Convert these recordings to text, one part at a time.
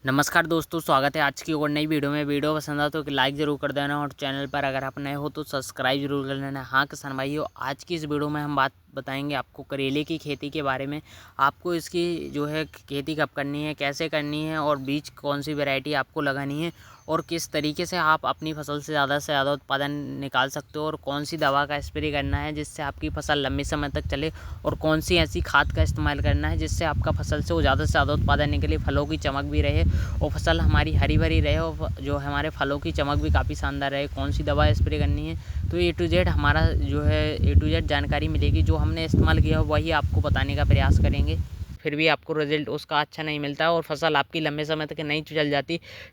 नमस्कार दोस्तों, स्वागत है आज की और नई वीडियो में। वीडियो पसंद आए तो लाइक ज़रूर कर देना और चैनल पर अगर आप नए हो तो सब्सक्राइब जरूर कर लेना। हाँ किसान भाइयों, आज की इस वीडियो में हम बात बताएंगे आपको करेले की खेती के बारे में। आपको इसकी जो है खेती कब करनी है, कैसे करनी है और बीज कौन सी वैरायटी आपको लगानी है और किस तरीके से आप अपनी फसल से ज़्यादा उत्पादन निकाल सकते हो और कौन सी दवा का स्प्रे करना है जिससे आपकी फसल लंबे समय तक चले और कौन सी ऐसी खाद का इस्तेमाल करना है जिससे आपका फसल से वो ज़्यादा से ज़्यादा उत्पादन निकले, फलों की चमक भी रहे और फसल हमारी हरी भरी रहे और जो हमारे फलों की चमक भी काफ़ी शानदार रहे। कौन सी दवा स्प्रे करनी है तो ए टू जेड हमारा जो है ए टू जेड जानकारी मिलेगी। जो हमने इस्तेमाल किया वही आपको बताने का प्रयास करेंगे, फिर भी आपको रिजल्ट उसका अच्छा नहीं मिलता है और फसल आपकी लंबे समय तक नहीं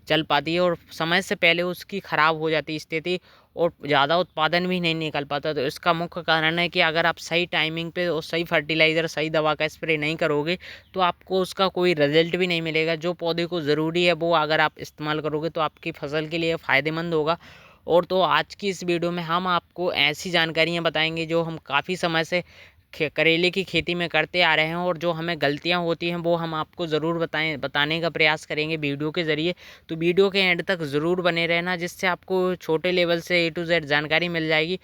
चल पाती है और समय से पहले उसकी ख़राब हो जाती स्थिति और ज़्यादा उत्पादन भी नहीं निकल पाता। तो इसका मुख्य कारण है कि अगर आप सही टाइमिंग पे और सही फर्टिलाइज़र, सही दवा का स्प्रे नहीं करोगे तो आपको उसका कोई रिजल्ट भी नहीं मिलेगा। जो पौधे को ज़रूरी है वो अगर आप इस्तेमाल करोगे तो आपकी फसल के लिए फ़ायदेमंद होगा। और तो आज की इस वीडियो में हम आपको ऐसी जानकारियाँ बताएंगे जो हम काफ़ी समय से करेले की खेती में करते आ रहे हैं और जो हमें गलतियां होती हैं वो हम आपको ज़रूर बताने का प्रयास करेंगे वीडियो के ज़रिए। तो वीडियो के एंड तक ज़रूर बने रहना जिससे आपको छोटे लेवल से ए टू जेड जानकारी मिल जाएगी।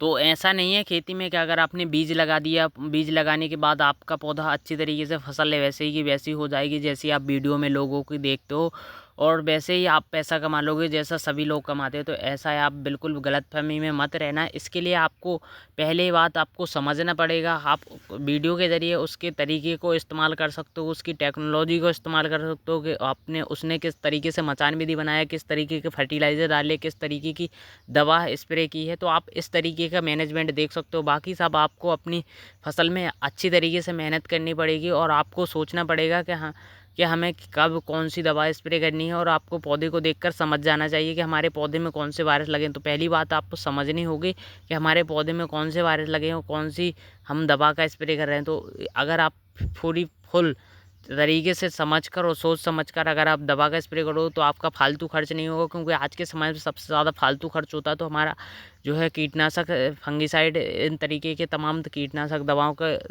तो ऐसा नहीं है खेती में कि अगर आपने बीज लगा दिया, बीज लगाने के बाद आपका पौधा अच्छी तरीके से फसल है वैसे ही की वैसी हो जाएगी जैसी आप वीडियो में लोगों की देखते हो और वैसे ही आप पैसा कमा लोगे जैसा सभी लोग कमाते हैं। तो ऐसा है, आप बिल्कुल गलतफहमी में मत रहना। इसके लिए आपको पहले बात आपको समझना पड़ेगा। आप वीडियो के ज़रिए उसके तरीके को इस्तेमाल कर सकते हो, उसकी टेक्नोलॉजी को इस्तेमाल कर सकते हो कि आपने उसने किस तरीके से मचान विधि बनाया, किस तरीके के फर्टिलाइज़र डाले, किस तरीके की दवा स्प्रे की है। तो आप इस तरीके का मैनेजमेंट देख सकते हो। बाकी सब आपको अपनी फसल में अच्छी तरीके से मेहनत करनी पड़ेगी और आपको सोचना पड़ेगा कि हाँ कि हमें कब कौन सी दवा स्प्रे करनी है और आपको पौधे को देखकर समझ जाना चाहिए कि हमारे पौधे में कौन से वायरस लगे हैं। तो पहली बात आपको समझनी होगी कि हमारे पौधे में कौन से वायरस लगे हैं और कौन सी हम दवा का स्प्रे कर रहे हैं। तो अगर आप पूरी फुल तरीके से समझकर और सोच समझकर अगर आप दवा का स्प्रे करो तो आपका फालतू खर्च नहीं होगा, क्योंकि आज के समय में सबसे ज़्यादा फालतू खर्च होता है तो हमारा जो है कीटनाशक, फंगिसाइड, इन तरीके के तमाम कीटनाशक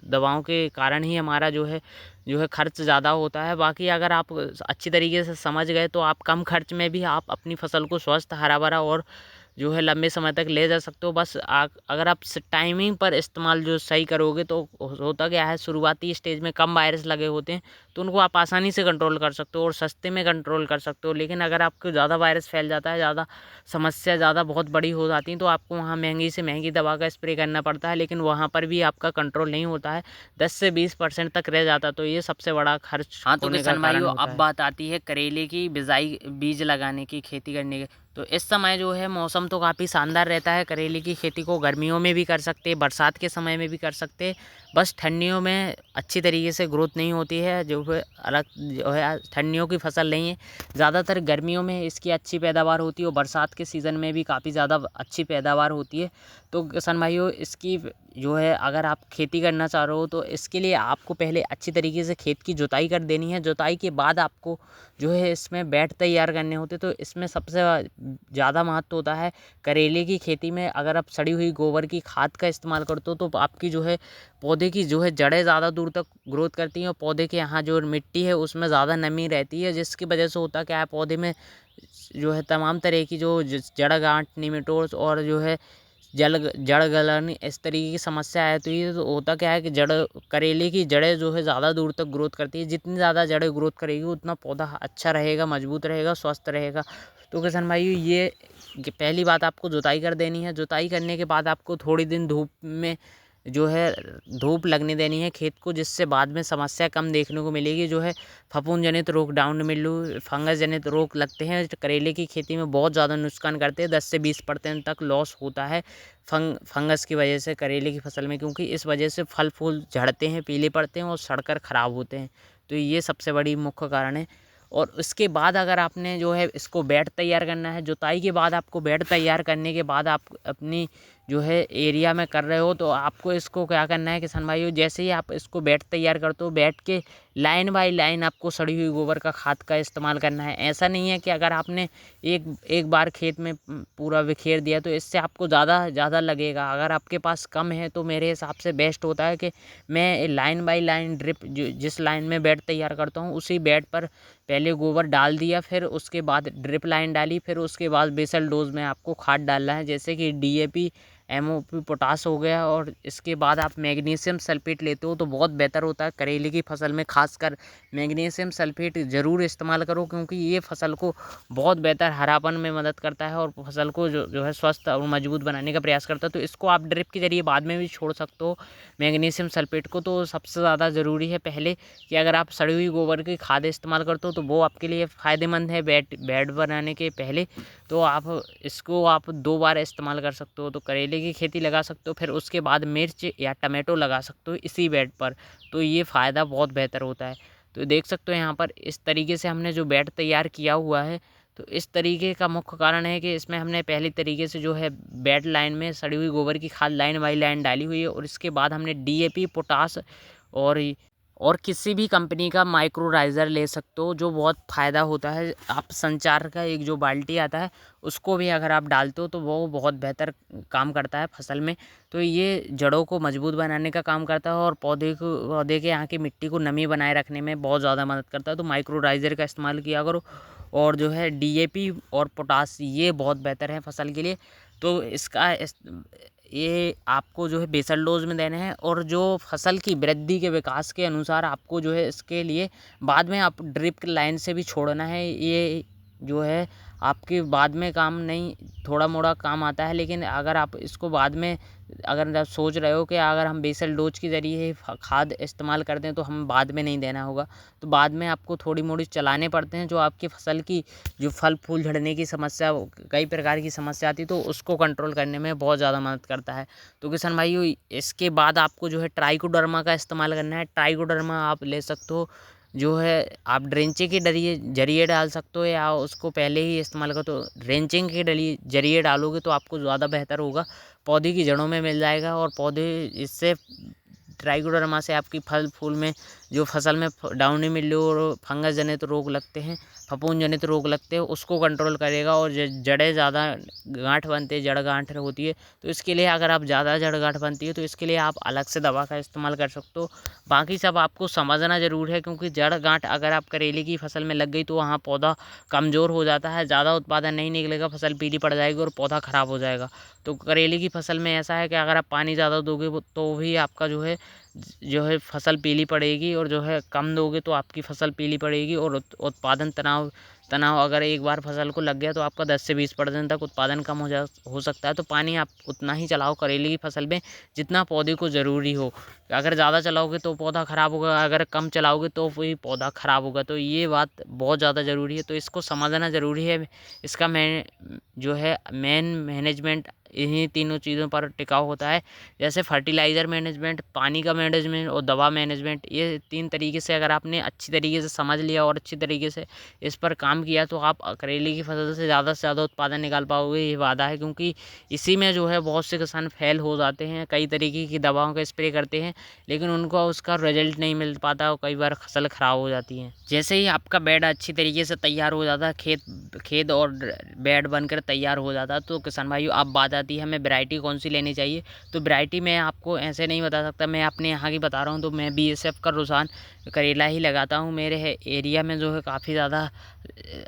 दवाओं के कारण ही हमारा जो है खर्च ज़्यादा होता है। बाकी अगर आप अच्छी तरीके से समझ गए तो आप कम खर्च में भी आप अपनी फसल को स्वस्थ, हरा भरा और जो है लंबे समय तक ले जा सकते हो। बस अगर आप टाइमिंग पर इस्तेमाल जो सही करोगे तो होता क्या है, शुरुआती स्टेज में कम वायरस लगे होते हैं तो उनको आप आसानी से कंट्रोल कर सकते हो और सस्ते में कंट्रोल कर सकते हो। लेकिन अगर आपको ज़्यादा वायरस फैल जाता है, ज़्यादा समस्या ज़्यादा बहुत बड़ी हो जाती है तो आपको वहाँ महंगी से महंगी दवा का स्प्रे करना पड़ता है, लेकिन वहाँ पर भी आपका कंट्रोल नहीं होता है, 10 से 20% तक रह जाता है। तो ये सबसे बड़ा खर्च हाँ तो होने का किसान कारण भाइयों, होता अब है। बात आती है करेले की बिजाई, बीज लगाने की, खेती करने की। तो इस समय जो है मौसम तो काफ़ी शानदार रहता है। करेले की खेती को गर्मियों में भी कर सकते हैं, बरसात के समय में भी कर सकते हैं। बस ठंडियों में अच्छी तरीके से ग्रोथ नहीं होती है, जो है अलग जो है ठंडियों की फसल नहीं है। ज़्यादातर गर्मियों में इसकी अच्छी पैदावार होती है और बरसात के सीज़न में भी काफ़ी ज़्यादा अच्छी पैदावार होती है। तो किसान भाइयों, इसकी जो है अगर आप खेती करना चाह रहे हो तो इसके लिए आपको पहले अच्छी तरीके से खेत की जुताई कर देनी है। जुताई के बाद आपको जो है इसमें बेड तैयार करने होते, तो इसमें सबसे ज़्यादा महत्व होता है करेले की खेती में। अगर आप सड़ी हुई गोबर की खाद का इस्तेमाल करते हो तो आपकी जो है पौधे की जो है जड़ें ज़्यादा दूर तक ग्रोथ करती हैं और पौधे के यहाँ जो मिट्टी है उसमें ज़्यादा नमी रहती है, जिसकी वजह से होता क्या है, पौधे में जो है तमाम तरह की जो जड़ गांठ, निमेटोड्स और जो है जड़ गलन, इस तरीके की समस्या है। तो ये तो होता क्या है कि करेले की जड़ें जो है ज़्यादा दूर तक ग्रोथ करती है। जितनी ज़्यादा जड़ें ग्रोथ करेगी उतना पौधा अच्छा रहेगा, मजबूत रहेगा, स्वस्थ रहेगा। तो किसान भाइयों, ये पहली बात आपको जुताई कर देनी है। जुताई करने के बाद आपको थोड़ी दिन धूप में जो है धूप लगने देनी है खेत को, जिससे बाद में समस्या कम देखने को मिलेगी। जो है फफूंद जनित रोग, डाउन मिल्ड्यू, फंगस जनित रोग लगते हैं करेले की खेती में, बहुत ज़्यादा नुकसान करते हैं। 10 से 20% तक लॉस होता है फंगस की वजह से करेले की फसल में, क्योंकि इस वजह से फल फूल झड़ते हैं, पीले पड़ते हैं और सड़कर ख़राब होते हैं। तो ये सबसे बड़ी मुख्य कारण है। और उसके बाद अगर आपने जो है इसको बेड तैयार करना है, जुताई के बाद आपको बेड तैयार करने के बाद आप अपनी जो है एरिया में कर रहे हो, तो आपको इसको क्या करना है किसान भाइयों, जैसे ही आप इसको बेड तैयार करते हो, बेड के लाइन बाय लाइन आपको सड़ी हुई गोबर का खाद का इस्तेमाल करना है। ऐसा नहीं है कि अगर आपने एक बार खेत में पूरा बिखेर दिया तो इससे आपको ज़्यादा लगेगा। अगर आपके पास कम है तो मेरे हिसाब से बेस्ट होता है कि मैं लाइन बाय लाइन ड्रिप जिस लाइन में बेड तैयार करता हूँ उसी बेड पर पहले गोबर डाल दिया, फिर उसके बाद ड्रिप लाइन डाली, फिर उसके बाद बेसल डोज में आपको खाद डालना है, जैसे कि DAP, MOP, पोटास हो गया। और इसके बाद आप मैग्नीशियम सल्फेट लेते हो तो बहुत बेहतर होता है करेले की फसल में। खासकर मैग्नीशियम सल्फेट ज़रूर इस्तेमाल करो, क्योंकि ये फसल को बहुत बेहतर हरापन में मदद करता है और फसल को जो है स्वस्थ और मजबूत बनाने का प्रयास करता है। तो इसको आप ड्रिप के जरिए बाद में भी छोड़ सकते हो मैग्नीशियम सल्फेट को। तो सबसे ज़्यादा ज़रूरी है पहले कि अगर आप सड़ी हुई गोबर की खाद इस्तेमाल करते हो तो वो आपके लिए फ़ायदेमंद है बेड बनाने के पहले। तो आप इसको 2 बार इस्तेमाल कर सकते हो। तो करेले की खेती लगा सकते हो, फिर उसके बाद मिर्च या टमाटो लगा सकते हो इसी बेड पर, तो ये फ़ायदा बहुत बेहतर होता है। तो देख सकते हो यहाँ पर इस तरीके से हमने जो बेड तैयार किया हुआ है, तो इस तरीके का मुख्य कारण है कि इसमें हमने पहले तरीके से जो है बेड लाइन में सड़ी हुई गोबर की खाद लाइन बाई लाइन डाली हुई है, और इसके बाद हमने DAP, पोटास और किसी भी कंपनी का माइक्रोराइज़र ले सकते हो, जो बहुत फ़ायदा होता है। आप संचार का एक जो बाल्टी आता है उसको भी अगर आप डालते हो तो वो बहुत बेहतर काम करता है फसल में। तो ये जड़ों को मजबूत बनाने का काम करता है और पौधे के यहाँ की मिट्टी को नमी बनाए रखने में बहुत ज़्यादा मदद करता है। तो माइक्रोराइज़र का इस्तेमाल किया करो, और जो है DAP और पोटास ये बहुत बेहतर है फसल के लिए। तो ये आपको जो है बेसल डोज में देने हैं, और जो फसल की वृद्धि के विकास के अनुसार आपको जो है इसके लिए बाद में आप ड्रिप लाइन से भी छोड़ना है। ये जो है आपके बाद में काम नहीं, थोड़ा मोड़ा काम आता है, लेकिन अगर आप इसको बाद में अगर आप सोच रहे हो कि अगर हम बेसल डोज के ज़रिए खाद इस्तेमाल करते हैं तो हम बाद में नहीं देना होगा, तो बाद में आपको थोड़ी मोड़ी चलाने पड़ते हैं। जो आपकी फसल की जो फल फूल झड़ने की समस्या, कई प्रकार की समस्या आती है, तो उसको कंट्रोल करने में बहुत ज़्यादा मदद करता है। तो किसान भाइयों, इसके बाद आपको जो है ट्राइकोडर्मा का इस्तेमाल करना है। ट्राइकोडर्मा आप ले सकते हो, जो है आप ड्रेंचिंग के जरिए डाल सकते हो, या उसको पहले ही इस्तेमाल करो। तो ड्रेंचिंग के जरिए डालोगे तो आपको ज़्यादा बेहतर होगा, पौधे की जड़ों में मिल जाएगा, और पौधे इससे ट्राइकोडर्मा से आपकी फल फूल में जो फसल में डाउनी मिल्ड्यू और फंगस जनित रोग लगते हैं, फफूंद जनित रोग लगते हैं, उसको कंट्रोल करेगा। और जड़ें ज़्यादा गांठ बनते हैं, जड़ गांठ होती है, तो इसके लिए अगर आप ज़्यादा जड़ गांठ बनती है तो इसके लिए आप अलग से दवा का इस्तेमाल कर सकते हो। बाकी सब आपको समझना ज़रूर है, क्योंकि जड़ गांठ अगर आप करेले की फसल में लग गई तो वहाँ पौधा कमज़ोर हो जाता है, ज़्यादा उत्पादन नहीं निकलेगा, फसल पीली पड़ जाएगी और पौधा ख़राब हो जाएगा। तो करेले की फसल में ऐसा है कि अगर आप पानी ज़्यादा दोगे तो भी आपका जो है फसल पीली पड़ेगी, और जो है कम दोगे तो आपकी फसल पीली पड़ेगी। और उत्पादन तनाव अगर एक बार फसल को लग गया तो आपका 10 से 20% तक उत्पादन कम हो सकता है। तो पानी आप उतना ही चलाओ करेले की फसल में जितना पौधे को ज़रूरी हो। अगर ज़्यादा चलाओगे तो पौधा ख़राब होगा, अगर कम चलाओगे तो वही पौधा ख़राब होगा। तो ये बात बहुत ज़्यादा ज़रूरी है, तो इसको समझना ज़रूरी है। इसका मेन मैनेजमेंट इन्हीं तीनों चीज़ों पर टिकाऊ होता है, जैसे फर्टिलाइज़र मैनेजमेंट, पानी का मैनेजमेंट और दवा मैनेजमेंट। ये 3 तरीके से अगर आपने अच्छी तरीके से समझ लिया और अच्छी तरीके से इस पर काम किया तो आप करेले की फसल से ज़्यादा उत्पादन निकाल पाओगे, ये वादा है। क्योंकि इसी में जो है बहुत से किसान फेल हो जाते हैं, कई तरीके की दवाओं का स्प्रे करते हैं लेकिन उनको उसका रिजल्ट नहीं मिल पाता और कई बार फसल ख़राब हो जाती है। जैसे ही आपका बेड अच्छी तरीके से तैयार हो जाता है, खेत और बेड बनकर तैयार हो जाता है, तो किसान भाइयों आप बात आती है हमें वैरायटी कौन सी लेनी चाहिए। तो वैरायटी मैं आपको ऐसे नहीं बता सकता, मैं अपने यहाँ की बता रहा हूँ। तो मैं BSF का रुझान करेला ही लगाता हूँ। मेरे एरिया में जो है काफ़ी ज़्यादा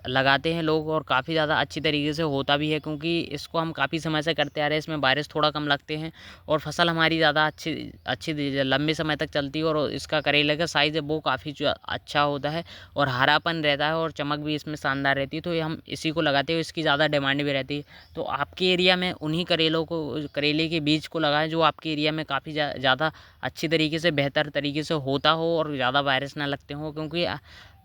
लगाते हैं लोग और काफ़ी ज़्यादा अच्छी तरीके से होता भी है, क्योंकि इसको हम काफ़ी समय से करते आ रहे हैं। इसमें वायरस थोड़ा कम लगते हैं और फसल हमारी ज़्यादा अच्छी लंबे समय तक चलती है। और इसका करेले का साइज़ है वो काफ़ी अच्छा होता है और हरापन रहता है और चमक भी इसमें शानदार रहती है। तो हम इसी को लगाते हैं, इसकी ज़्यादा डिमांड भी रहती है। तो आपके एरिया में उन्हीं करेले के बीज को लगाएं जो आपके एरिया में काफ़ी ज़्यादा अच्छी तरीके से बेहतर तरीके से होता हो और ज़्यादा वायरस ना लगते हों। क्योंकि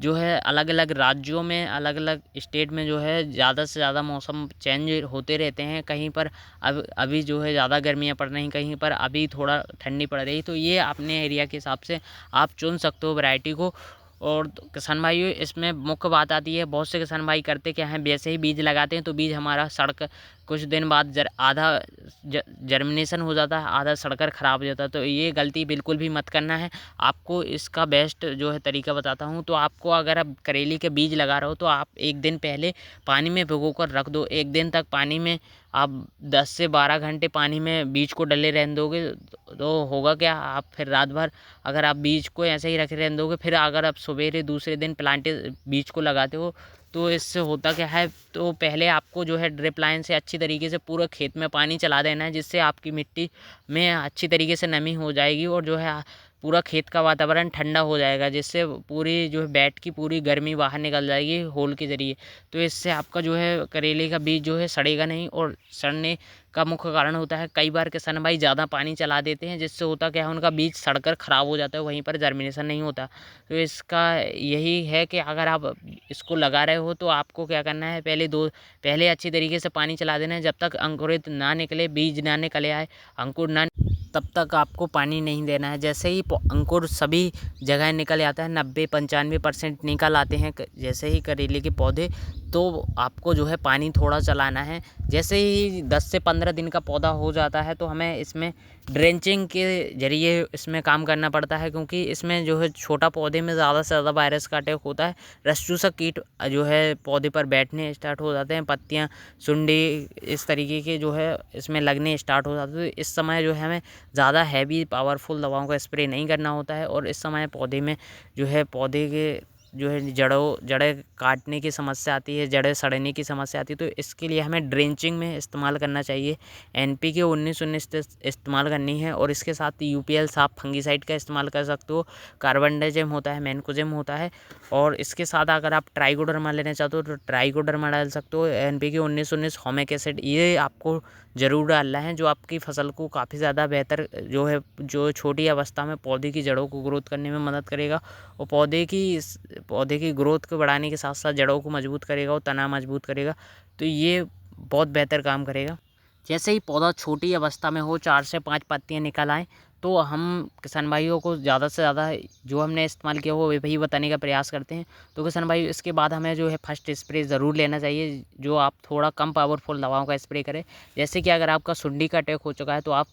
जो है अलग अलग राज्यों में, अलग अलग स्टेट में जो है ज़्यादा से ज़्यादा मौसम चेंज होते रहते हैं। कहीं पर अभी जो है ज़्यादा गर्मियाँ पड़ रही, कहीं पर अभी थोड़ा ठंडी पड़ रही। तो ये अपने एरिया के हिसाब से आप चुन सकते हो वैरायटी को। और किसान भाइयों इसमें मुख्य बात आती है, बहुत से किसान भाई करते क्या हैं, वैसे ही बीज लगाते हैं तो बीज हमारा सड़क कुछ दिन बाद आधा जर्मिनेशन हो जाता है, आधा सड़कर ख़राब हो जाता है। तो ये गलती बिल्कुल भी मत करना है। आपको इसका बेस्ट जो है तरीका बताता हूँ। तो आपको अगर आप करेले के बीज लगा रहे हो तो आप एक दिन पहले पानी में भिगो कर रख दो। एक दिन तक पानी में आप 10 से 12 घंटे पानी में बीज को डले रहने दोगे तो होगा क्या, आप फिर रात भर अगर आप बीज को ऐसे ही रखे रहने दोगे, फिर अगर आप सवेरे दूसरे दिन बीज को लगाते हो तो इससे होता क्या है, तो पहले आपको जो है ड्रिप लाइन से अच्छी तरीके से पूरा खेत में पानी चला देना है, जिससे आपकी मिट्टी में अच्छी तरीके से नमी हो जाएगी और जो है पूरा खेत का वातावरण ठंडा हो जाएगा, जिससे पूरी जो है बैट की पूरी गर्मी बाहर निकल जाएगी होल के ज़रिए। तो इससे आपका जो है करेले का बीज जो है सड़ेगा नहीं। और सड़ने का मुख्य कारण होता है, कई बार किसान भाई ज़्यादा पानी चला देते हैं, जिससे होता क्या है उनका बीज सड़कर ख़राब हो जाता है, वहीं पर जर्मिनेशन नहीं होता। तो इसका यही है कि अगर आप इसको लगा रहे हो तो आपको क्या करना है, पहले अच्छी तरीके से पानी चला देना है, जब तक अंकुरित ना निकले, बीज ना निकले आए, अंकुर ना, तब तक आपको पानी नहीं देना है। जैसे ही अंकुर सभी जगह निकल आता है, 90-95% निकल आते हैं जैसे ही करेले के पौधे, तो आपको जो है पानी थोड़ा चलाना है। जैसे ही 10 से 15 दिन का पौधा हो जाता है तो हमें इसमें ड्रेंचिंग के ज़रिए इसमें काम करना पड़ता है, क्योंकि इसमें जो है छोटा पौधे में ज़्यादा से ज़्यादा वायरस का अटैक होता है। रस चूसक कीट जो है पौधे पर बैठने स्टार्ट हो जाते हैं, पत्तियाँ, सुंडी इस तरीके के जो है इसमें लगने स्टार्ट हो जाते हैं। तो इस समय जो है हमें ज़्यादा हैवी पावरफुल दवाओं का स्प्रे नहीं करना होता है। और इस समय पौधे में जो है पौधे के जो है जड़ें काटने की समस्या आती है, जड़ें सड़ने की समस्या आती है। तो इसके लिए हमें ड्रेंचिंग में इस्तेमाल करना चाहिए। NPK 19-19 इस्तेमाल करनी है और इसके साथ UPL साफ फंगीसाइड का इस्तेमाल कर सकते हो। कार्बनडाजिम होता है, मैनकोजेब होता है, और इसके साथ अगर आप ट्राइकोडर्मा लेना चाहते हो तो ट्राइकोडर्मा डाल सकते हो। NPK 19-19 होमिक एसिड ये आपको ज़रूर डालना है, जो आपकी फसल को काफ़ी ज़्यादा बेहतर जो है, जो छोटी अवस्था में पौधे की जड़ों को ग्रोथ करने में मदद करेगा और पौधे की ग्रोथ को बढ़ाने के साथ साथ जड़ों को मजबूत करेगा और तना मजबूत करेगा। तो ये बहुत बेहतर काम करेगा। जैसे ही पौधा छोटी अवस्था में हो, 4 से 5 पत्तियाँ निकल आएँ, तो हम किसान भाइयों को ज़्यादा से ज़्यादा जो हमने इस्तेमाल किया वो वही बताने का प्रयास करते हैं। तो किसान भाइयों इसके बाद हमें जो है फर्स्ट स्प्रे ज़रूर लेना चाहिए, जो आप थोड़ा कम पावरफुल दवाओं का स्प्रे करें। जैसे कि अगर आपका सुंडी का अटैक हो चुका है तो आप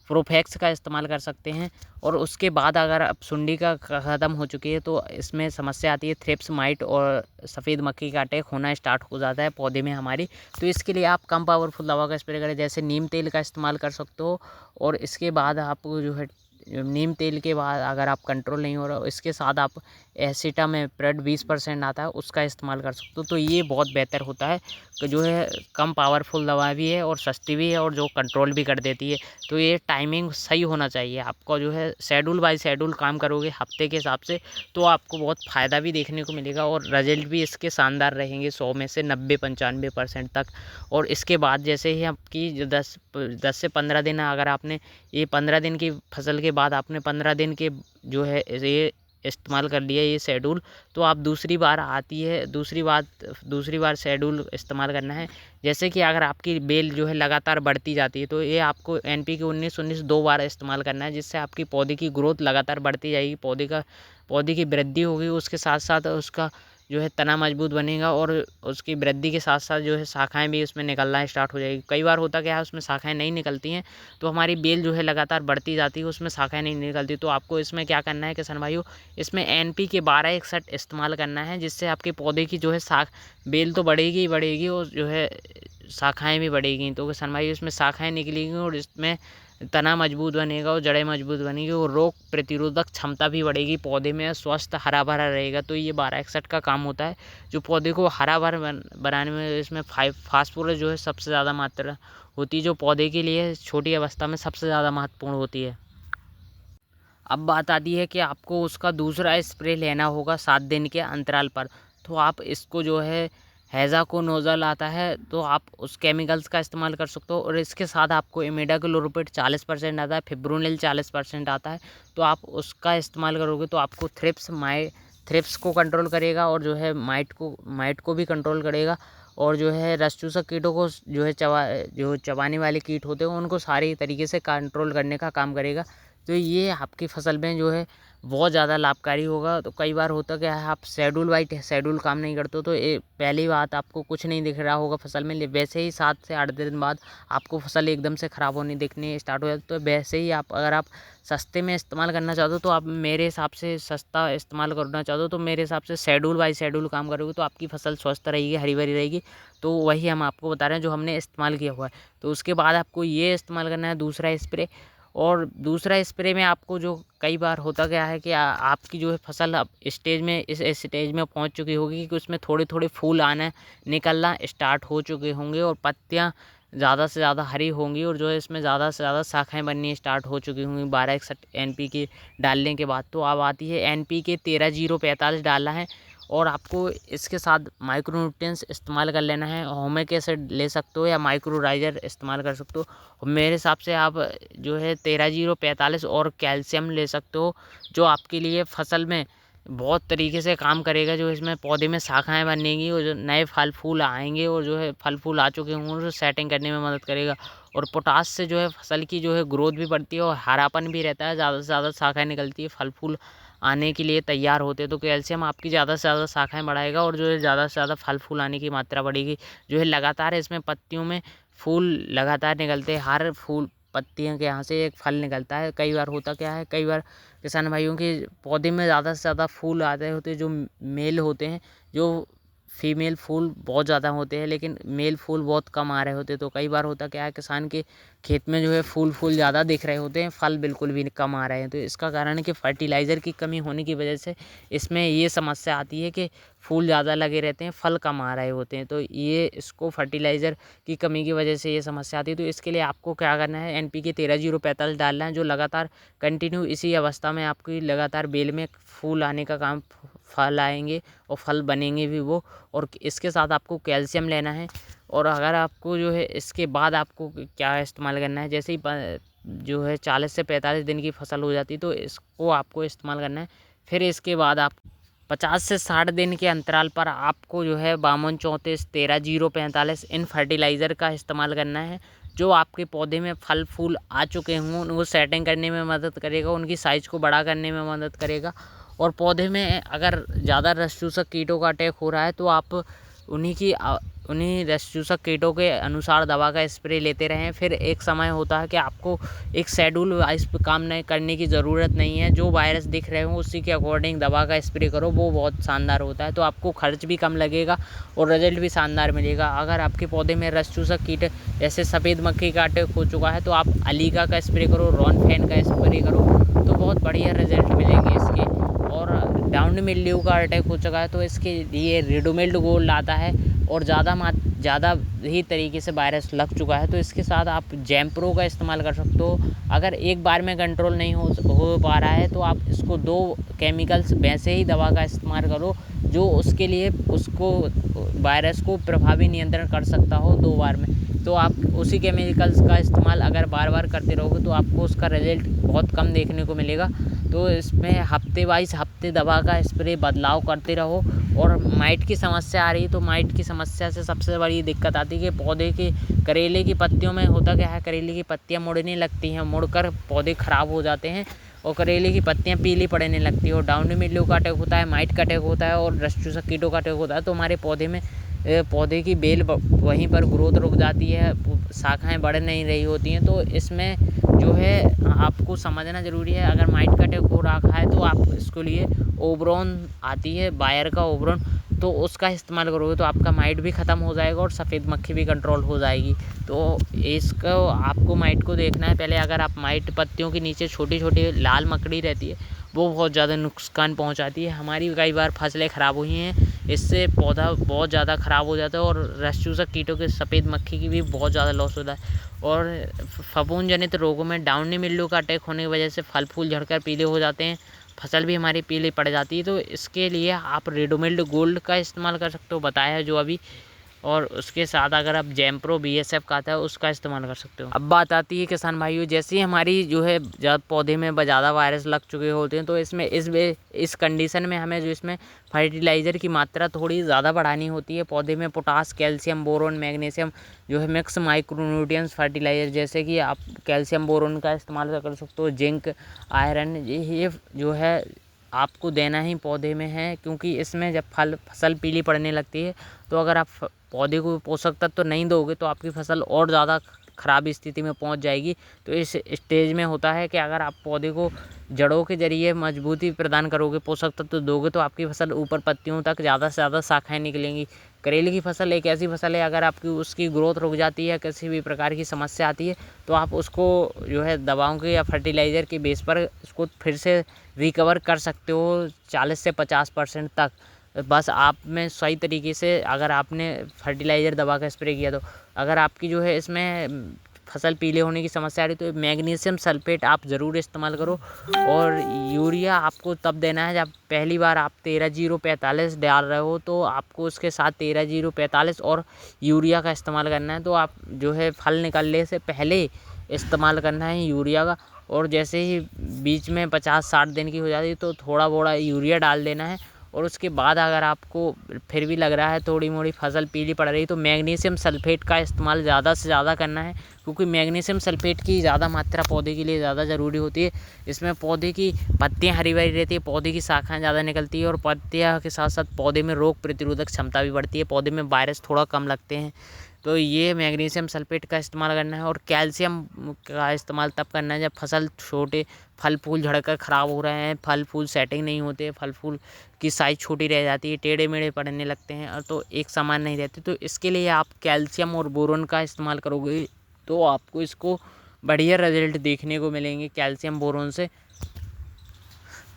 प्रोफेक्स का इस्तेमाल कर सकते हैं। और उसके बाद अगर अब सुंडी का ख़त्म हो चुकी है तो इसमें समस्या आती है, थ्रिप्स, माइट और सफ़ेद मक्खी का अटैक होना स्टार्ट हो जाता है पौधे में हमारी। तो इसके लिए आप कम पावरफुल दवा का स्प्रे करें, जैसे नीम तेल का इस्तेमाल कर सकते हो। और इसके बाद आप जो है नीम तेल के बाद अगर आप कंट्रोल नहीं हो रहा हो, इसके साथ आप एसिटामेप्रिड 20% आता है, उसका इस्तेमाल कर सकते हो। तो ये बहुत बेहतर होता है कि जो है कम पावरफुल दवा भी है और सस्ती भी है और जो कंट्रोल भी कर देती है। तो ये टाइमिंग सही होना चाहिए, आपको जो है शेड्यूल बाय शेड्यूल काम करोगे हफ्ते के हिसाब से तो आपको बहुत फ़ायदा भी देखने को मिलेगा और रिजल्ट भी इसके शानदार रहेंगे, 100 में से 90-95% तक। और इसके बाद जैसे ही आपकी जो 10 से 15 दिन अगर आपने ये 15 दिन की फसल के बाद आपने 15 दिन के जो है ये इस्तेमाल कर लिया ये शेड्यूल, तो आप दूसरी बार शेड्यूल इस्तेमाल करना है। जैसे कि अगर आपकी बेल जो है लगातार बढ़ती जाती है तो ये आपको NPK 19-19 2 बार इस्तेमाल करना है, जिससे आपकी पौधे की ग्रोथ लगातार बढ़ती जाएगी, पौधे की वृद्धि होगी, उसके साथ साथ उसका जो है तना मजबूत बनेगा और उसकी वृद्धि के साथ साथ जो है शाखाएं भी उसमें निकलना स्टार्ट हो जाएगी। कई बार होता क्या है उसमें शाखाएं नहीं निकलती हैं, तो हमारी बेल जो है लगातार बढ़ती जाती है, उसमें शाखाएं नहीं निकलती। तो आपको इसमें क्या करना है किसान भाइयों, इसमें NPK 12-61 इस्तेमाल करना है, जिससे आपके पौधे की जो है बेल तो बढ़ेगी ही बढ़ेगी और जो है शाखाएँ भी बढ़ेगी। तो किसान भाइयों इसमें शाखाएँ निकलेंगी और इसमें तना मजबूत बनेगा और जड़ें मजबूत बनेगी और रोग प्रतिरोधक क्षमता भी बढ़ेगी, पौधे में स्वस्थ हरा भरा रहेगा। तो ये 12-61 का काम होता है, जो पौधे को हरा भरा बनाने में इसमें फास्फोरस जो है सबसे ज़्यादा मात्रा होती है, जो पौधे के लिए छोटी अवस्था में सबसे ज़्यादा महत्वपूर्ण होती है। अब बात आती है कि आपको उसका दूसरा स्प्रे लेना होगा 7 दिन के अंतराल पर। तो आप इसको जो है हेक्साकोनाज़ोल आता है, तो आप उस केमिकल्स का इस्तेमाल कर सकते हो। और इसके साथ आपको इमिडाक्लोप्रिड 40% आता है, फिब्रोनिल 40% आता है। तो आप उसका इस्तेमाल करोगे तो आपको थ्रिप्स को कंट्रोल करेगा और जो है माइट को भी कंट्रोल करेगा और जो है रस चूसक कीटों को जो है चबाने वाले कीट होते हैं उनको सारी तरीके से कंट्रोल करने का काम करेगा। तो ये आपकी फसल में जो है बहुत ज़्यादा लाभकारी होगा। तो कई बार होता क्या है, आप शेड्यूल काम नहीं करते हो तो पहली बात आपको कुछ नहीं दिख रहा होगा फसल में, वैसे ही 7 से 8 दिन बाद आपको फसल एकदम से ख़राब होने दिखनी स्टार्ट हो जाती है। तो वैसे ही अगर आप सस्ते में इस्तेमाल करना चाहते हो तो आप मेरे हिसाब से सस्ता इस्तेमाल करना चाहते हो तो मेरे हिसाब से शेड्यूल बाय शेड्यूल काम करोगे तो आपकी फसल स्वस्थ रहेगी, हरी भरी रहेगी। तो वही हम आपको बता रहे हैं जो हमने इस्तेमाल किया हुआ है। तो उसके बाद आपको ये इस्तेमाल करना है दूसरा स्प्रे। और दूसरा स्प्रे में आपको जो कई बार होता क्या है कि आपकी जो है फसल अब इस स्टेज में पहुंच चुकी होगी कि उसमें थोड़े थोड़े फूल आना निकलना स्टार्ट हो चुके होंगे और पत्तियां ज़्यादा से ज़्यादा हरी होंगी और जो है इसमें ज़्यादा से ज़्यादा शाखाएं बननी स्टार्ट हो चुकी होंगी 1261 NPK डालने के बाद। तो अब आती है NPK 13-0-45 डालना है और आपको इसके साथ माइक्रो न्यूट्रिएंट्स इस्तेमाल कर लेना है। ह्यूमिक एसिड ले सकते हो या माइक्रोराइजर इस्तेमाल कर सकते हो। और मेरे हिसाब से आप जो है 13-0-45 और कैल्शियम ले सकते हो जो आपके लिए फसल में बहुत तरीके से काम करेगा। जो इसमें पौधे में शाखाएं बनेंगी और जो नए फल फूल आएंगे और जो है फल फूल आ चुके होंगे उसे सेटिंग करने में मदद करेगा। और पोटास से जो है फसल की जो है ग्रोथ भी बढ़ती है और हरापन भी रहता है, ज़्यादा से ज़्यादा शाखाएं निकलती है, फल फूल आने के लिए तैयार होते हैं। तो कैल्शियम आपकी ज़्यादा से ज़्यादा शाखाएं बढ़ाएगा और जो है ज़्यादा से ज़्यादा फल फूल आने की मात्रा बढ़ेगी। जो है लगातार इसमें पत्तियों में फूल लगातार निकलते हैं, हर फूल पत्तियों के यहाँ से एक फल निकलता है। कई बार होता क्या है, कई बार किसान भाइयों के पौधे में ज़्यादा से ज़्यादा फूल आते होते हैं जो मेल होते हैं, जो फीमेल फूल बहुत ज़्यादा होते हैं लेकिन मेल फूल बहुत कम आ रहे होते हैं। तो कई बार होता क्या है, किसान के खेत में जो है फूल ज़्यादा दिख रहे होते हैं, फल बिल्कुल भी कम आ रहे हैं। तो इसका कारण है कि फर्टिलाइज़र की कमी होने की वजह से इसमें ये समस्या आती है कि फूल ज़्यादा लगे रहते हैं, फल कम आ रहे होते हैं। तो ये इसको फर्टिलाइज़र की कमी की वजह से ये समस्या आती है। तो इसके लिए आपको क्या करना है, NPK 13-0-45 डालना है जो लगातार कंटिन्यू इसी अवस्था में आपकी लगातार बेल में फूल आने का काम, फल आएंगे और फल बनेंगे भी वो। और इसके साथ आपको कैल्शियम लेना है। और अगर आपको जो है इसके बाद आपको क्या इस्तेमाल करना है, जैसे ही जो है 40 से 45 दिन की फसल हो जाती है तो इसको आपको इस्तेमाल करना है। फिर इसके बाद आप 50 से 60 दिन के अंतराल पर आपको जो है 52-34 13-0-45 इन फर्टिलाइज़र का इस्तेमाल करना है जो आपके पौधे में फल फूल आ चुके हों उनको सेटिंग करने में मदद करेगा, उनकी साइज़ को बड़ा करने में मदद करेगा। और पौधे में अगर ज़्यादा रस चूसक कीटों का अटैक हो रहा है तो आप उन्हीं रस चूसक कीटों के अनुसार दवा का स्प्रे लेते रहें। फिर एक समय होता है कि आपको एक शेड्यूल वाइज काम नहीं करने की ज़रूरत नहीं है, जो वायरस दिख रहे हो उसी के अकॉर्डिंग दवा का स्प्रे करो, वो बहुत शानदार होता है। तो आपको खर्च भी कम लगेगा और रिजल्ट भी शानदार मिलेगा। अगर आपके पौधे में रस चूसक कीट जैसे सफ़ेद मक्खी का अटैक हो चुका है तो आप अलीका का स्प्रे करो, रॉनफेन का स्प्रे करो, तो बहुत बढ़िया रिजल्ट मिलेंगे इसके। और डाउन मिल्ड्यू का अटैक हो चुका है तो इसके लिए रिडोमिल्ड गोल्ड आता है और ज़्यादा ही तरीके से वायरस लग चुका है तो इसके साथ आप जैम्प्रो का इस्तेमाल कर सकते हो। अगर एक बार में कंट्रोल नहीं हो पा रहा है तो आप इसको 2 केमिकल्स वैसे ही दवा का इस्तेमाल करो जो उसके लिए उसको वायरस को प्रभावी नियंत्रण कर सकता हो 2 बार में। तो आप उसी केमिकल्स का इस्तेमाल अगर बार बार करते रहोगे तो आपको उसका रिजल्ट बहुत कम देखने को मिलेगा। तो इसमें हफ्ते दवा का स्प्रे बदलाव करते रहो। और माइट की समस्या आ रही है तो माइट की समस्या से सबसे बड़ी दिक्कत आती है कि पौधे के करेले की पत्तियों में होता क्या है, करेले की पत्तियां मुड़ने लगती हैं, मुड़कर पौधे ख़राब हो जाते हैं और करेले की पत्तियां पीली पड़ने लगती है और डाउनी मिल्ड्यू का अटैक होता है, माइट का अटैक होता है और रस चूसक कीटों का अटैक होता है। तो हमारे पौधे की बेल वहीं पर ग्रोथ रुक जाती है, शाखाएं बढ़ नहीं रही होती हैं। तो इसमें जो है आपको समझना ज़रूरी है, अगर माइट का अटैक हो रखा है तो आप इसके लिए ओब्रोन आती है, बायर का ओब्रोन, तो उसका इस्तेमाल करोगे तो आपका माइट भी ख़त्म हो जाएगा और सफ़ेद मक्खी भी कंट्रोल हो जाएगी। तो इसको आपको माइट को देखना है पहले। अगर आप माइट पत्तियों के नीचे छोटी छोटी लाल मकड़ी रहती है वो बहुत ज़्यादा नुकसान पहुंचाती है। हमारी कई बार फसलें ख़राब हुई हैं, इससे पौधा बहुत ज़्यादा ख़राब हो जाता है और रस चूसक कीटों के सफ़ेद मक्खी की भी बहुत ज़्यादा लॉस होता है। और फफूंद जनित रोगों में डाउनी मिल्ड्यू का अटैक होने की वजह से फल फूल झड़कर पीले हो जाते हैं, फसल भी हमारी पीली पड़ जाती है। तो इसके लिए आप रेडोमिल्ड गोल्ड का इस्तेमाल कर सकते हो, बताया जो अभी। और उसके साथ अगर आप जैम्प्रो BSF का आता है उसका इस्तेमाल कर सकते हो। अब बात आती है किसान भाइयों, जैसे ही हमारी जो है जब पौधे में ज़्यादा वायरस लग चुके होते हैं तो इसमें इस कंडीशन में हमें जो इसमें फर्टिलाइज़र की मात्रा थोड़ी ज़्यादा बढ़ानी होती है। पौधे में पोटास, कैल्शियम, बोरोन, मैग्नीशियम जो है मिक्स माइक्रोन्यूट्रिएंट्स फर्टिलाइज़र, जैसे कि आप कैल्शियम बोरोन का इस्तेमाल कर सकते हो, जिंक, आयरन, ये जो है आपको देना ही पौधे में है। क्योंकि इसमें जब फसल पीली पड़ने लगती है तो अगर आप पौधे को पोषक तत्व तो नहीं दोगे तो आपकी फसल और ज़्यादा ख़राब स्थिति में पहुंच जाएगी। तो इस स्टेज में होता है कि अगर आप पौधे को जड़ों के जरिए मजबूती प्रदान करोगे, पोषक तत्व दोगे, तो आपकी फसल ऊपर पत्तियों तक ज़्यादा से ज़्यादा शाखाएँ निकलेंगी। करेले की फसल एक ऐसी फसल है, अगर आपकी उसकी ग्रोथ रुक जाती है, किसी भी प्रकार की समस्या आती है, तो आप उसको जो है दवाओं के या फर्टिलाइज़र के बेस पर उसको फिर से रिकवर कर सकते हो 40 से 50% तक। बस आप में सही तरीके से अगर आपने फर्टिलाइज़र दवा का स्प्रे किया तो। अगर आपकी जो है इसमें फसल पीले होने की समस्या आ रही तो मैग्नीशियम सल्फेट आप ज़रूर इस्तेमाल करो। और यूरिया आपको तब देना है जब पहली बार आप 13-0-45 डाल रहे हो, तो आपको उसके साथ 13-0-45 और यूरिया का इस्तेमाल करना है। तो आप जो है फल निकलने से पहले इस्तेमाल करना है यूरिया का। और जैसे ही बीच में 50-60 दिन की हो जाती है तो थोड़ा बोड़ा यूरिया डाल देना है। और उसके बाद अगर आपको फिर भी लग रहा है थोड़ी मोड़ी फसल पीली पड़ रही तो मैग्नीशियम सल्फेट का इस्तेमाल ज़्यादा से ज़्यादा करना है। क्योंकि मैग्नीशियम सल्फेट की ज़्यादा मात्रा पौधे के लिए ज़्यादा ज़रूरी होती है। इसमें पौधे की पत्तियाँ हरी भरी रहती है, पौधे की शाखाएँ ज़्यादा निकलती है और पत्तियाँ के साथ साथ पौधे में रोग प्रतिरोधक क्षमता भी बढ़ती है, पौधे में वायरस थोड़ा कम लगते हैं। तो ये मैग्नीशियम सल्फेट का इस्तेमाल करना है। और कैल्शियम का इस्तेमाल तब करना है जब फसल छोटे फल फूल झड़कर ख़राब हो रहे हैं, फल फूल सेटिंग नहीं होते, फल फूल की साइज़ छोटी रह जाती है, टेढ़े मेढ़े पड़ने लगते हैं और तो एक समान नहीं रहते। तो इसके लिए आप कैल्शियम और बोरोन का इस्तेमाल करोगे तो आपको इसको बढ़िया रिजल्ट देखने को मिलेंगे कैल्शियम बोरोन से।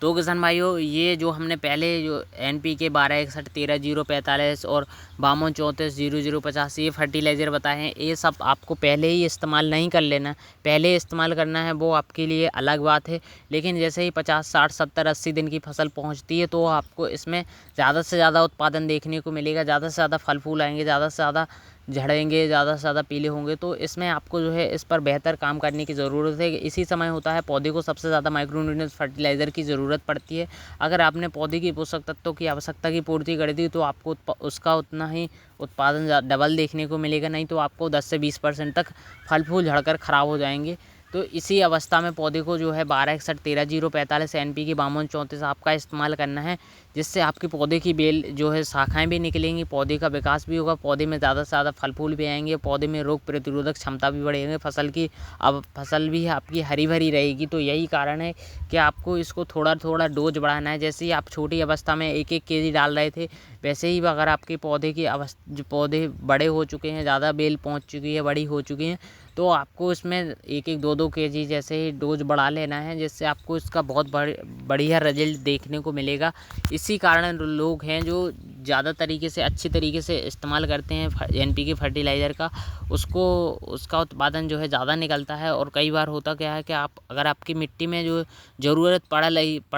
तो किसान भाइयों, ये जो हमने पहले जो NPK 12-61-13-0-45 और 52-34-00-50 ये फर्टिलाइज़र बताए हैं, ये सब आपको पहले ही इस्तेमाल नहीं कर लेना। पहले इस्तेमाल करना है वो आपके लिए अलग बात है, लेकिन जैसे ही 50, 60, 70, 80 दिन की फसल पहुंचती है तो आपको इसमें ज़्यादा से ज़्यादा उत्पादन देखने को मिलेगा, ज़्यादा से ज़्यादा फल फूल आएंगे, ज़्यादा से ज़्यादा झड़ेंगे, ज़्यादा से ज़्यादा पीले होंगे। तो इसमें आपको जो है इस पर बेहतर काम करने की ज़रूरत है। इसी समय होता है पौधे को सबसे ज़्यादा माइक्रोन्यूट्रिएंट्स फर्टिलाइज़र की ज़रूरत पड़ती है। अगर आपने पौधे की पोषक तत्वों की आवश्यकता की पूर्ति कर दी तो आपको उसका उतना ही उत्पादन डबल देखने को मिलेगा, नहीं तो आपको 10 से 20% तक फल फूल झड़कर ख़राब हो जाएंगे। तो इसी अवस्था में पौधे को जो है 12-61-13-0-45 NPK 52-34 आपका इस्तेमाल करना है, जिससे आपके पौधे की बेल जो है शाखाएं भी निकलेंगी, पौधे का विकास भी होगा, पौधे में ज़्यादा से ज़्यादा फल फूल भी आएंगे, पौधे में रोग प्रतिरोधक क्षमता भी बढ़ेगी, फसल भी आपकी हरी भरी रहेगी। तो यही कारण है कि आपको इसको थोड़ा थोड़ा डोज बढ़ाना है। जैसे ही आप छोटी अवस्था में 1-1 kg डाल रहे थे, वैसे ही अगर आपके पौधे की जो पौधे बड़े हो चुके हैं, ज़्यादा बेल पहुँच चुकी है, बड़ी हो चुकी हैं, तो आपको इसमें 1-1, 2-2 kg जैसे ही डोज बढ़ा लेना है, जिससे आपको इसका बहुत बढ़िया रिजल्ट देखने को मिलेगा। इसी कारण लोग हैं जो ज़्यादा तरीके से अच्छी तरीके से इस्तेमाल करते हैं NPK फर्टिलाइज़र का, उसका उत्पादन जो है ज़्यादा निकलता है। और कई बार होता क्या है कि अगर आपकी मिट्टी में जो ज़रूरत पड़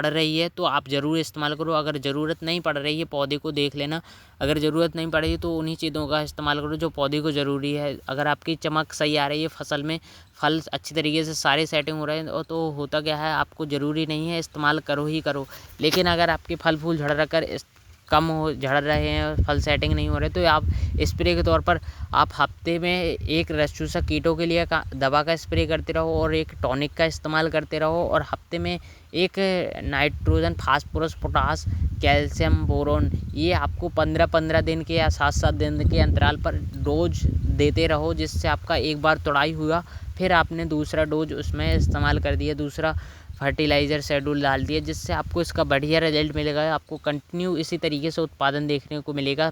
रही है तो आप ज़रूर इस्तेमाल करो, अगर ज़रूरत नहीं पड़ रही है पौधे को देख लेना, अगर ज़रूरत नहीं पड़ेगी तो उन्हीं चीज़ों का इस्तेमाल करो जो पौधे को ज़रूरी है। अगर आपकी चमक सही आ रही है, फसल में फल अच्छी तरीके से सारे सेटिंग हो रहे हैं, तो होता क्या है, आपको ज़रूरी नहीं है इस्तेमाल करो ही करो। लेकिन अगर आपके फल फूल झड़ रहे हैं, फल सेटिंग नहीं हो रहे, तो आप स्प्रे के तौर पर आप हफ्ते में एक रस चूसक कीटों के लिए दवा का स्प्रे करते रहो और एक टॉनिक का इस्तेमाल करते रहो। और हफ्ते में एक nitrogen, phosphorus, potash, calcium, boron, ये आपको 15-15 दिन के या 7-7 दिन के अंतराल पर डोज देते रहो, जिससे आपका एक बार तोड़ाई हुआ, फिर आपने दूसरा डोज उसमें इस्तेमाल कर दिया, दूसरा फर्टिलाइज़र शेड्यूल डाल दिया, जिससे आपको इसका बढ़िया रिजल्ट मिलेगा। आपको कंटिन्यू इसी तरीके से उत्पादन देखने को मिलेगा।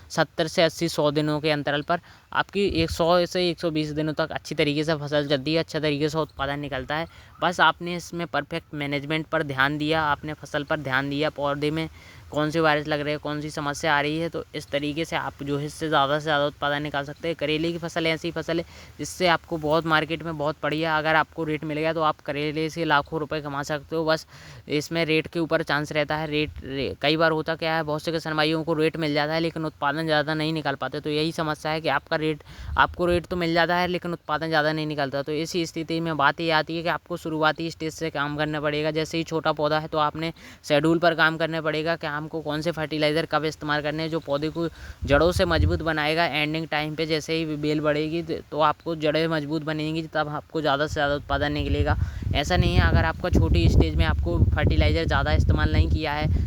70 से 80-100 दिनों के अंतराल पर आपकी 100 से 120 दिनों तक अच्छी तरीके से फसल चलती है, अच्छा तरीके से उत्पादन निकलता है। बस आपने इसमें परफेक्ट मैनेजमेंट पर ध्यान दिया, आपने फसल पर ध्यान दिया, पौधे में कौन सी वायरस लग रही है, कौन सी समस्या आ रही है। तो इस तरीके से आप जो है इससे ज़्यादा से ज़्यादा उत्पादन निकाल सकते हैं। करेले की फसल ऐसी फसल है जिससे आपको बहुत मार्केट में बहुत बढ़िया अगर आपको रेट मिल गया तो आप करेले से लाखों रुपए कमा सकते हो। बस इसमें रेट के ऊपर चांस रहता है। कई बार होता क्या है, बहुत से किसान भाइयों को रेट मिल जाता है लेकिन उत्पादन ज़्यादा नहीं निकाल पाते। तो यही समस्या है कि आपको रेट तो मिल जाता है लेकिन उत्पादन ज़्यादा नहीं निकलता। तो इस स्थिति में बात ये आती है कि आपको शुरुआती स्टेज से काम करना पड़ेगा। जैसे ही छोटा पौधा है तो आपने शेड्यूल पर काम करना पड़ेगा कि हमको कौन से फर्टिलाइज़र कब इस्तेमाल करने हैं जो पौधे को जड़ों से मजबूत बनाएगा। एंडिंग टाइम पे जैसे ही बेल बढ़ेगी तो आपको जड़ें मजबूत बनेंगी, तब आपको ज़्यादा से ज़्यादा उत्पादन निकलेगा। ऐसा नहीं है अगर आपका छोटी स्टेज में आपको फर्टिलाइज़र ज़्यादा इस्तेमाल नहीं किया है,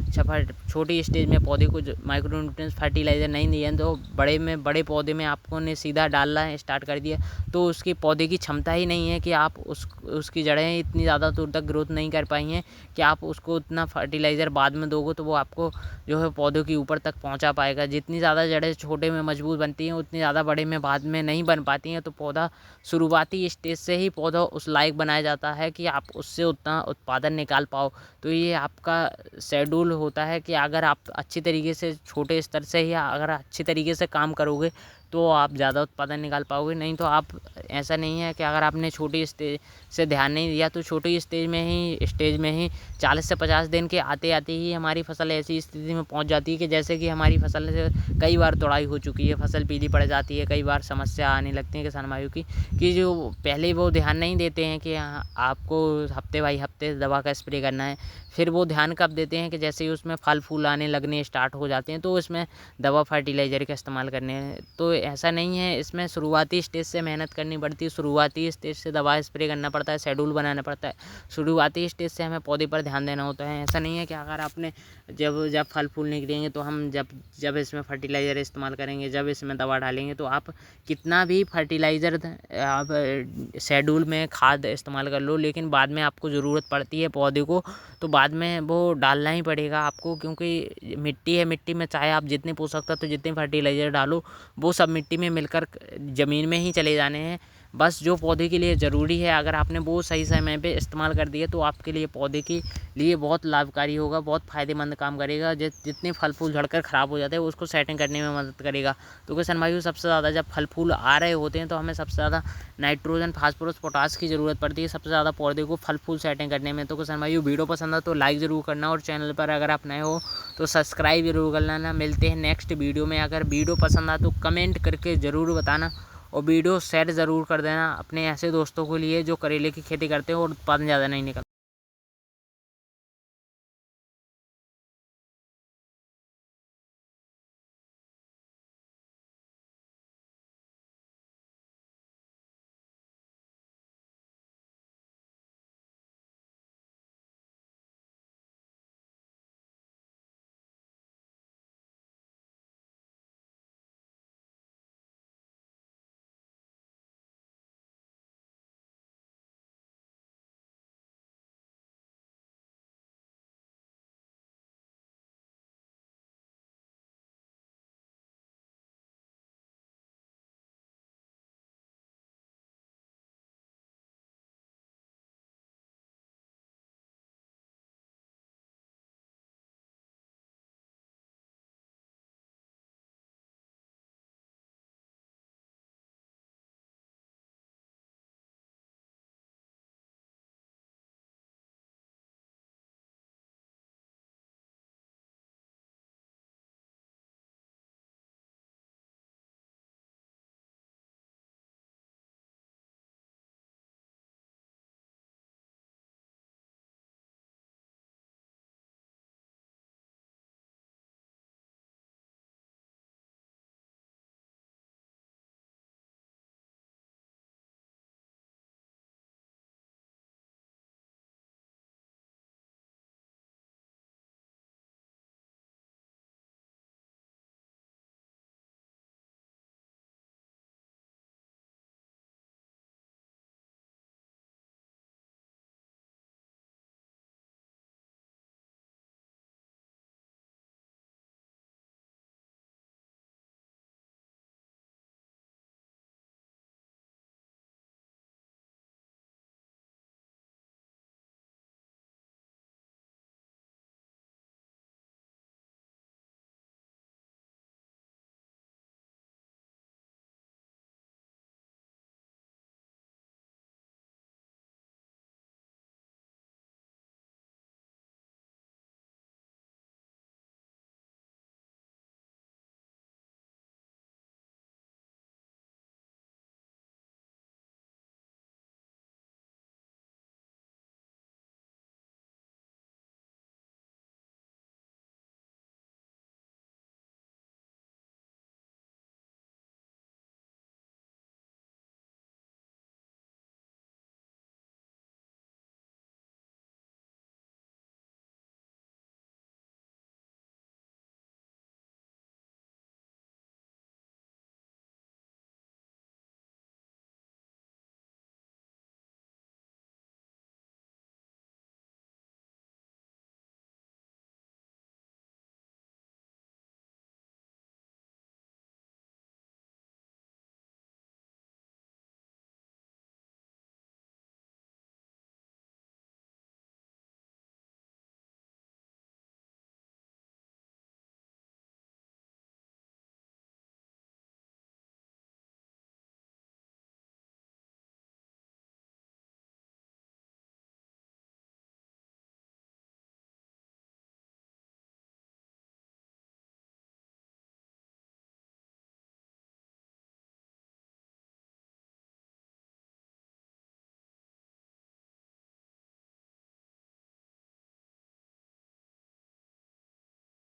छोटी स्टेज में पौधे को माइक्रो न्यूट्रिएंट्स फर्टिलाइज़र नहीं दिए तो बड़े पौधे में आपको ने सीधा डालना स्टार्ट कर दिया तो उसके पौधे की क्षमता ही नहीं है कि आप उसकी जड़ें इतनी ज़्यादा दूर तक ग्रोथ नहीं कर पाई हैं कि आप उसको उतना फर्टिलाइज़र बाद में दोगे तो वो आपको जो है पौधों की ऊपर तक पहुंचा पाएगा। जितनी ज़्यादा जड़ें छोटे में मजबूत बनती हैं उतनी ज़्यादा बड़े में बाद में नहीं बन पाती हैं। तो पौधा शुरुआती स्टेज से ही पौधा उस लायक बनाया जाता है कि आप उससे उतना उत्पादन निकाल पाओ। तो ये आपका शेड्यूल होता है कि अगर आप अच्छी तरीके से छोटे स्तर से ही अगर अच्छी तरीके से काम करोगे तो आप ज़्यादा उत्पादन निकाल पाओगे। नहीं तो आप ऐसा नहीं है कि अगर आपने छोटी स्टेज से ध्यान नहीं दिया तो छोटी स्टेज में ही 40 से 50 दिन के आते आते ही हमारी फसल ऐसी स्थिति में पहुंच जाती है कि जैसे कि हमारी फसल से कई बार तोड़ाई हो चुकी है, फसल पीली पड़ जाती है, कई बार समस्या आने लगती है किसान भाइयों की कि जो पहले वो ध्यान नहीं देते हैं कि आपको हफ्ते बाई हफ्ते दवा का स्प्रे करना है। फिर वो ध्यान कब देते हैं कि जैसे ही उसमें फल फूल आने लगने स्टार्ट हो जाते हैं तो इसमें दवा फर्टिलाइज़र का इस्तेमाल करने हैं। तो ऐसा नहीं है, इसमें शुरुआती स्टेज से मेहनत करनी पड़ती है, शुरुआती स्टेज से दवा स्प्रे करना पड़ता है, शेड्यूल बनाना पड़ता है, शुरुआती स्टेज से हमें पौधे पर ध्यान देना होता है। ऐसा नहीं है कि अगर आपने जब फल फूल निकलेंगे तो हम जब इसमें फर्टिलाइज़र इस्तेमाल करेंगे, जब इसमें दवा डालेंगे तो आप कितना भी फर्टिलाइज़र आप शेड्यूल में खाद इस्तेमाल कर लो लेकिन बाद में आपको ज़रूरत पड़ती है पौधे को तो बाद में वो डालना ही पड़ेगा आपको, क्योंकि मिट्टी है, मिट्टी में चाहे आप जितने पोषक तत्व जितने फर्टिलाइज़र डालो वो सब मिट्टी में मिलकर ज़मीन में ही चले जाने हैं। बस जो पौधे के लिए ज़रूरी है अगर आपने वो सही समय पे इस्तेमाल कर दिए तो आपके लिए पौधे के लिए बहुत लाभकारी होगा, बहुत फ़ायदेमंद काम करेगा। जितने फल फूल झड़कर ख़राब हो जाते हैं उसको सेटिंग करने में मदद करेगा। तो किसान भाइयों सबसे ज़्यादा जब फल फूल आ रहे होते हैं तो हमें सबसे ज़्यादा नाइट्रोजन, फास्फोरस, पोटास की ज़रूरत पड़ती है सबसे ज़्यादा पौधे को फल फूल सेटिंग करने में। तो किसान भाइयों वीडियो पसंद है तो लाइक ज़रूर करना और चैनल पर अगर आप नए हो तो सब्सक्राइब जरूर कर लेना। मिलते हैं नेक्स्ट वीडियो में। अगर वीडियो पसंद आए तो कमेंट करके ज़रूर बताना और वीडियो शेयर ज़रूर कर देना अपने ऐसे दोस्तों के लिए जो करेले की खेती करते हैं और उत्पादन ज़्यादा नहीं निकलता।